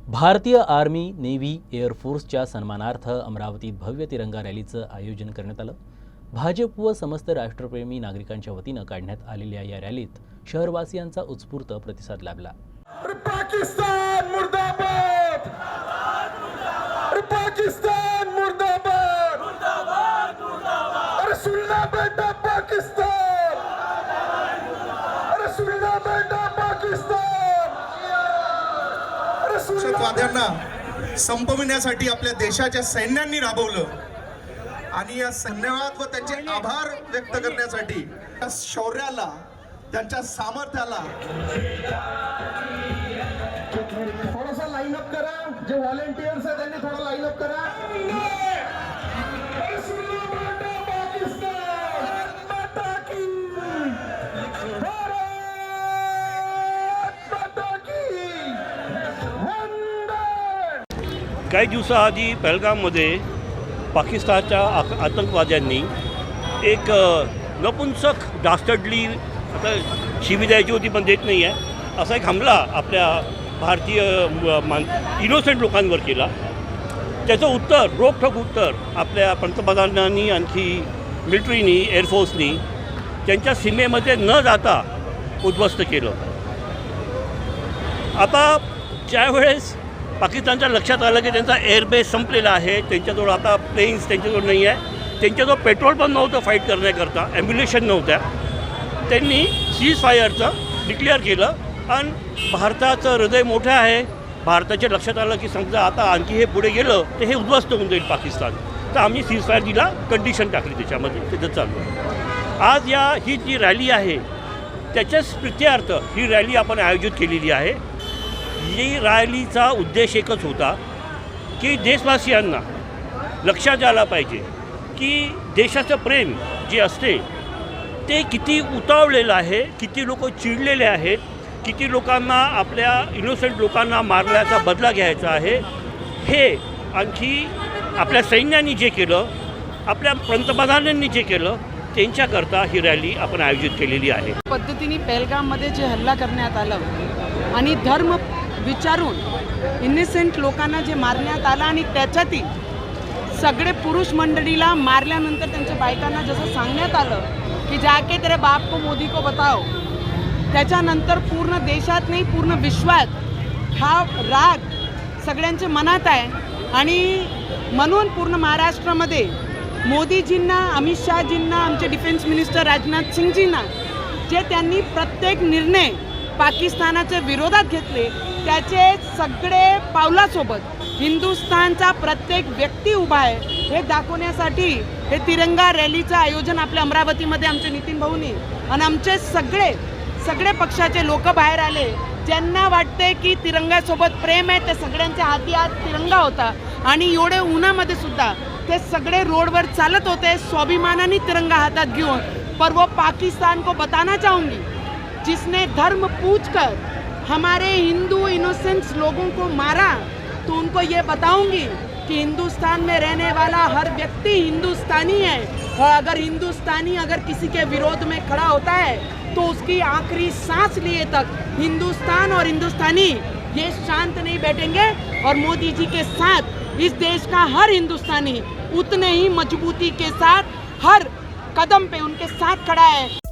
भारतीय army, navy, एअरफोर्सच्या सन्मानार्थ अमरावतीत भव्य तिरंगा रॅलीचं आयोजन करण्यात आलं। भाजप व समस्त राष्ट्रप्रेमी नागरिकांच्या वतीनं काढण्यात आलेल्या या रॅलीत शहरवासियांचा उत्स्फूर्त प्रतिसाद लाभला। पाकिस्तान मुर्दाबाद! पाकिस्तान मुर्दाबाद! अरे सुनना बेटा पाकिस्तान! अरे सुनना बेटा पाकिस्तान! दहशतवाद्यांना संपविण्यासाठी आपल्या देशाच्या सैन्यांनी राबवलं आणि या धन्यवाद व त्यांचे आभार व्यक्त करण्यासाठी त्या शौर्याला, त्यांच्या सामर्थ्याला थोडासा लाईन अप करा। जे व्हॉलंटियर्स आहेत त्यांनी थोडा लाईन अप करा। काही दिवसाआधी पहलगाममध्ये पाकिस्तानच्या आतंकवाद्यांनी एक नपुंसक डास्टर्डली, आता शिवी द्यायची होती पण देत नाही आहे, असा एक हमला आपल्या भारतीय इनोसेंट लोकांवर केला। त्याचं उत्तर, रोखठोक उत्तर आपल्या पंतप्रधानांनी, आणखी मिलिटरीनी, एअरफोर्सनी त्यांच्या सीमेमध्ये न जाता उद्ध्वस्त केलं। आता ज्यावेळेस पाकिस्तानच्या लक्षात आलं की त्यांचा एअरबेस संपलेला आहे, त्यांच्याजवळ आता प्लेन्स त्यांच्याजवळ नाही आहे, त्यांच्याजवळ पेट्रोल पण नव्हतं फाईट करण्याकरता, ॲम्ब्युलेशन नव्हत्या, त्यांनी सीज फायरचं डिक्लेअर केलं आणि भारताचं हृदय मोठं आहे। भारताच्या लक्षात आलं की समजा आता आणखी हे पुढे गेलं तर हे उद्ध्वस्त होऊन जाईल पाकिस्तान, तर आम्ही सीज फायर दिला, कंडिशन टाकली त्याच्यामध्ये, त्याचं चालू आहे। आज ही जी रॅली आहे त्याच्याच प्रीत्यर्थ ही रॅली आपण आयोजित केलेली आहे। ही रॅलीचा उद्देश एकच होता की देशवासियांना लक्षात आलं पाहिजे की देशाचं प्रेम जे असते ते किती उतावलेलं आहे, किती लोक चिडलेले आहेत, किती लोकांना आपल्या इनोसेंट लोकांना मारण्याचा बदला घ्यायचा आहे, हे आणखी आपल्या सैन्याने जे केलं, आपल्या पंतप्रधानांनी जे केलं, त्यांच्याकरता ही रॅली आपण आयोजित केलेली आहे। पद्धतीने पहलगाममध्ये जे हल्ला करण्यात आला आणि धर्म विचारून इनोसेंट लोकांना जे मारण्यात आलं आणि त्याच्यातील सगळे पुरुष मंडळीला मारल्यानंतर त्यांच्या बायकांना जसं सांगण्यात आलं की जाके तेरे बाप को मोदी को बताओ, त्याच्यानंतर पूर्ण देशात नाही पूर्ण विश्वात हा राग सगळ्यांच्या मनात आहे आणि म्हणून पूर्ण महाराष्ट्रामध्ये मोदीजींना, अमित शहाजींना, आमचे डिफेन्स मिनिस्टर राजनाथ सिंगजींना जे त्यांनी प्रत्येक निर्णय पाकिस्तानाच्या विरोधात घेतले त्याचे सगळे पावलासोबत हिंदुस्थानचा प्रत्येक व्यक्ती उभा आहे हे दाखवण्यासाठी हे तिरंगा रॅलीचं आयोजन आपल्या अमरावतीमध्ये आमचे नितीन भाऊनी आणि आमचे सगळे पक्षाचे लोक बाहेर आले, ज्यांना वाटते की तिरंगासोबत प्रेम आहे, ते सगळ्यांच्या हाती हात तिरंगा होता आणि एवढे उन्हामध्ये सुद्धा ते सगळे रोडवर चालत होते स्वाभिमानाने तिरंगा हातात घेऊन। पर वो पाकिस्तान को बताना चाहूँगी जिसने धर्म पूछकर हमारे हिंदू इनोसेंट्स लोगों को मारा, तो उनको ये बताऊंगी कि हिंदुस्तान में रहने वाला हर व्यक्ति हिंदुस्तानी है और अगर हिंदुस्तानी अगर किसी के विरोध में खड़ा होता है तो उसकी आखिरी सांस लिए तक हिंदुस्तान और हिंदुस्तानी ये शांत नहीं बैठेंगे और मोदी जी के साथ इस देश का हर हिंदुस्तानी उतने ही मजबूती के साथ हर कदम पे उनके साथ खड़ा है।